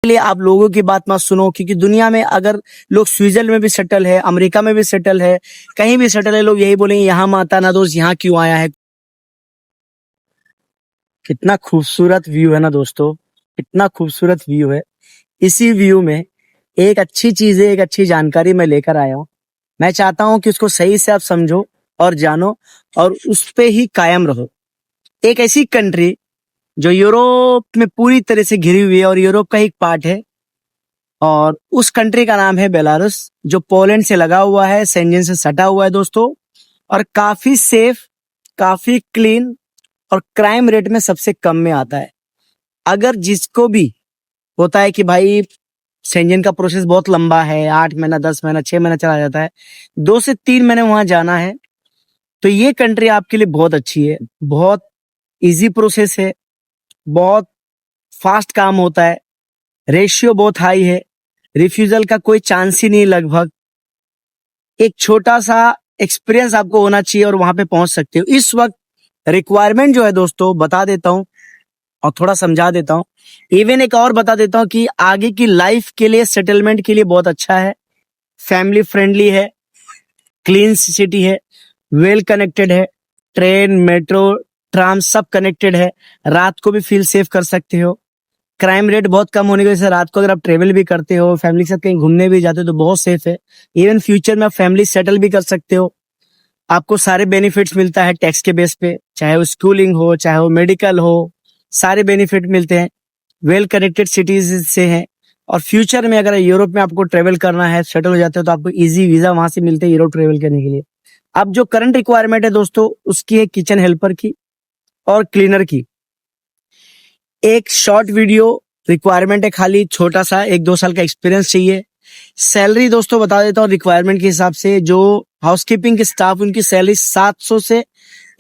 लिए आप लोगों की बात मत सुनो, क्योंकि दुनिया में अगर लोग स्विट्जरलैंड में भी सेटल है, अमेरिका में भी सेटल है, कहीं भी सेटल है, लोग यही बोलेंगे यहाँ मत आना दोस्त, यहाँ क्यों आया है। कितना खूबसूरत व्यू है ना दोस्तों, कितना खूबसूरत व्यू है। इसी व्यू में एक अच्छी चीज है, एक अच्छी जानकारी मैं लेकर आया हूँ। मैं चाहता हूँ कि उसको सही से आप समझो और जानो और उस पे ही कायम रहो। एक ऐसी कंट्री जो यूरोप में पूरी तरह से घिरी हुई है और यूरोप का एक पार्ट है, और उस कंट्री का नाम है बेलारूस, जो पोलैंड से लगा हुआ है, शेंजन से सटा हुआ है दोस्तों, और काफी सेफ, काफी क्लीन और क्राइम रेट में सबसे कम में आता है। अगर जिसको भी होता है कि भाई शेंजन का प्रोसेस बहुत लंबा है, 8 महीना, 10 महीना, 6 महीना चला जाता है, 2 से 3 महीने वहां जाना है, तो ये कंट्री आपके लिए बहुत अच्छी है। बहुत इजी प्रोसेस है, बहुत फास्ट काम होता है, रेशियो बहुत हाई है, रिफ्यूजल का कोई चांस ही नहीं लगभग। एक छोटा सा एक्सपीरियंस आपको होना चाहिए और वहां पे पहुंच सकते हो। इस वक्त रिक्वायरमेंट जो है दोस्तों बता देता हूँ और थोड़ा समझा देता हूँ। इवन एक और बता देता हूँ कि आगे की लाइफ के लिए, सेटलमेंट के लिए बहुत अच्छा है, फैमिली फ्रेंडली है, क्लीन सिटी है, वेल कनेक्टेड है, ट्रेन, मेट्रो, ट्राम सब कनेक्टेड है, रात को भी फील सेफ कर सकते हो। क्राइम रेट बहुत कम होने की वजह से रात को अगर आप ट्रेवल भी करते हो, फैमिली के साथ कहीं घूमने भी जाते हो तो बहुत सेफ है। इवन फ्यूचर में आप फैमिली सेटल भी कर सकते हो। आपको सारे बेनिफिट्स मिलता है टैक्स के बेस पे, चाहे वो स्कूलिंग हो, चाहे वो मेडिकल हो, सारे बेनिफिट मिलते हैं। वेल कनेक्टेड सिटीज से है। और फ्यूचर में अगर यूरोप में आपको ट्रेवल करना है, सेटल हो जाते हो, तो आपको इजी वीजा वहां से मिलते हैं यूरोप ट्रेवल करने के लिए। अब जो करंट रिक्वायरमेंट है दोस्तों, उसकी है किचन हेल्पर की और क्लीनर की। एक शॉर्ट वीडियो रिक्वायरमेंट है, खाली छोटा सा, 1-2 साल का एक्सपीरियंस चाहिए। सैलरी दोस्तों बता देता हूँ रिक्वायरमेंट के हिसाब से, जो हाउसकीपिंग के स्टाफ उनकी सैलरी 700 से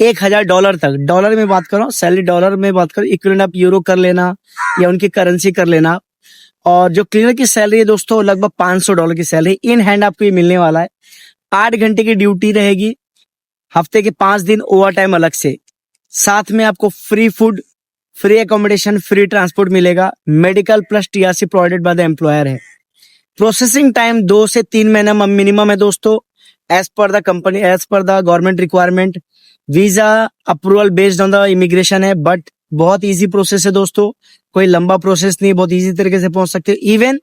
$1000 तक, डॉलर में बात कर रहा हूँ, सैलरी डॉलर में बात करो, इक्विवेलेंट आप यूरो कर लेना या उनकी करेंसी कर लेना। और जो क्लीनर की सैलरी है दोस्तों, लगभग $500 की सैलरी इन हैंड आपको ये मिलने वाला है। 8 घंटे की ड्यूटी रहेगी, हफ्ते के 5 दिन ओवर टाइम अलग से, साथ में आपको free food, free accommodation, free transport मिलेगा, medical plus TRC provided by the employer है। प्रोसेसिंग टाइम 2 से 3 महीना मिनिमम है दोस्तों, as per the company, as per the government requirement. Visa approval based on the immigration है, but बहुत easy process है दोस्तों, कोई लंबा प्रोसेस नहीं, बहुत इजी तरीके से पहुंच सकते हो। इवन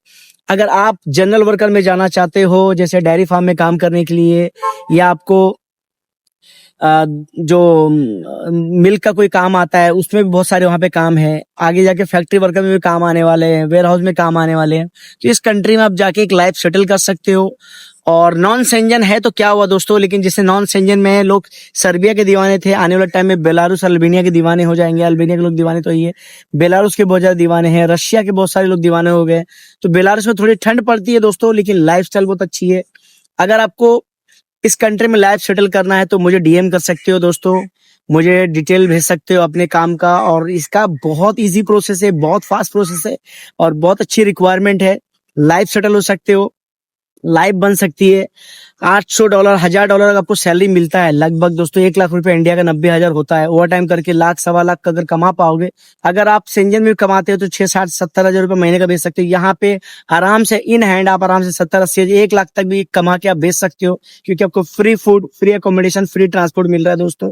अगर आप जनरल वर्कर में जाना चाहते हो, जैसे डेयरी फार्म में काम करने के लिए, या आपको जो मिल्क का कोई काम आता है, उसमें भी बहुत सारे वहां पे काम है। आगे जाके फैक्ट्री वर्कर में भी काम आने वाले हैं, वेयर हाउस में काम आने वाले हैं। तो इस कंट्री में आप जाके एक लाइफ सेटल कर सकते हो। और नॉन सेंजन है तो क्या हुआ दोस्तों, लेकिन जैसे नॉन सेंजन में लोग सर्बिया के दीवाने थे, आने वाले टाइम में बेलारूस, अल्बानिया के दीवाने हो जाएंगे। अल्बानिया के लोग दीवाने तो ही है, बेलारूस के बहुत ज्यादा दीवाने हैं, रशिया के बहुत सारे लोग दीवाने हो गए। तो बेलारूस में थोड़ी ठंड पड़ती है दोस्तों, लेकिन लाइफस्टाइल बहुत अच्छी है। अगर आपको इस कंट्री में लाइफ सेटल करना है तो मुझे डीएम कर सकते हो दोस्तों, मुझे डिटेल भेज सकते हो अपने काम का। और इसका बहुत इजी प्रोसेस है, बहुत फास्ट प्रोसेस है और बहुत अच्छी रिक्वायरमेंट है। लाइफ सेटल हो सकते हो, लाइफ बन सकती है। $800, $1000 का आपको सैलरी मिलता है। लगभग दोस्तों 1 लाख रुपए इंडिया का 90,000 होता है। ओवर टाइम करके 1 लाख, 1.25 लाख अगर कमा पाओगे, अगर आप सेंजन में कमाते हो तो 6, 60, 70 हजार रुपए महीने का बेच सकते हो। यहाँ पे आराम से इन हैंड आप आराम से 70, 80, 1 लाख तक भी कमा के आप बेच सकते हो, क्योंकि आपको free food, free accommodation, free transport मिल रहा है दोस्तों।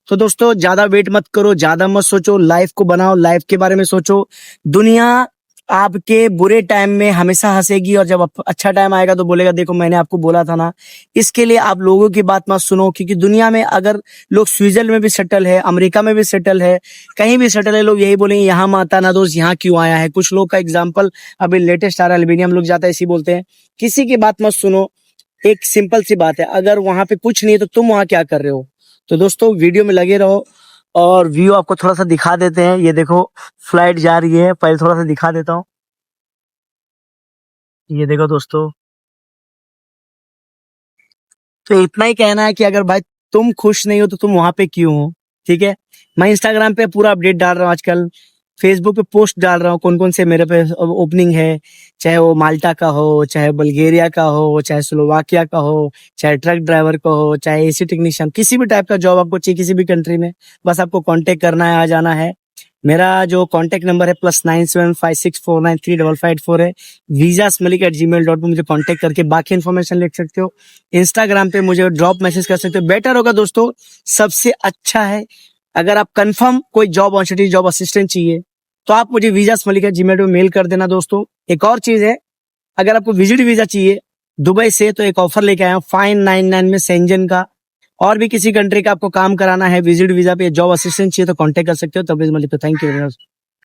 तो दोस्तों ज्यादा वेट मत करो, ज्यादा मत सोचो, लाइफ को बनाओ, लाइफ के बारे में सोचो। दुनिया आपके बुरे टाइम में हमेशा हंसेगी और जब अच्छा टाइम आएगा तो बोलेगा देखो मैंने आपको बोला था ना। इसके लिए आप लोगों की बात मत सुनो, क्योंकि दुनिया में अगर लोग स्विट्जरलैंड में भी सेटल है, अमेरिका में भी सेटल है, कहीं भी सेटल है, लोग यही बोलेंगे यहाँ मत आना दोस्त, यहाँ क्यों आया है। कुछ लोग का एग्जाम्पल अभी लेटेस्ट आ रहा है, अल्बानिया में लोग जाता है ऐसे बोलते हैं। किसी की बात मत सुनो, एक सिंपल सी बात है, अगर वहां पे कुछ नहीं है तो तुम वहां क्या कर रहे हो। तो दोस्तों वीडियो में लगे रहो और व्यू आपको थोड़ा सा दिखा देते हैं। ये देखो फ्लाइट जा रही है, पहले थोड़ा सा दिखा देता हूँ। ये देखो दोस्तों, तो इतना ही कहना है कि अगर भाई तुम खुश नहीं हो तो तुम वहां पे क्यों हो, ठीक है। मैं इंस्टाग्राम पे पूरा अपडेट डाल रहा हूँ आजकल, फेसबुक पे पोस्ट डाल रहा हूँ कौन कौन से मेरे पे ओपनिंग है, चाहे वो माल्टा का हो, चाहे बल्गेरिया का हो, चाहे स्लोवाकिया का हो, चाहे ट्रक ड्राइवर का हो, चाहे एसी टेक्नीशियन, किसी भी टाइप का जॉब आपको चाहिए किसी भी कंट्री में, बस आपको कांटेक्ट करना है, आ जाना है। मेरा जो कॉन्टेक्ट नंबर है +9756493554 है। visasmalik@gmail.com मुझे कॉन्टेक्ट करके बाकी इन्फॉर्मेशन लिख सकते हो। इंस्टाग्राम पे मुझे ड्रॉप मैसेज कर सकते हो। बेटर होगा दोस्तों, सबसे अच्छा है अगर आप कंफर्म कोई जॉब अपॉर्चुनिटी, जॉब असिस्टेंट चाहिए तो आप मुझे visasmalik@gmail.com मेल कर देना दोस्तों। एक और चीज है, अगर आपको विजिट वीजा चाहिए दुबई से तो एक ऑफर लेके आया हूँ 599 में सेंजन का। और भी किसी कंट्री का आपको काम कराना है विजिट वीजा पे, जॉब असिस्टेंट चाहिए तो कांटेक्ट कर सकते हो। तब मलिक, थैंक यू।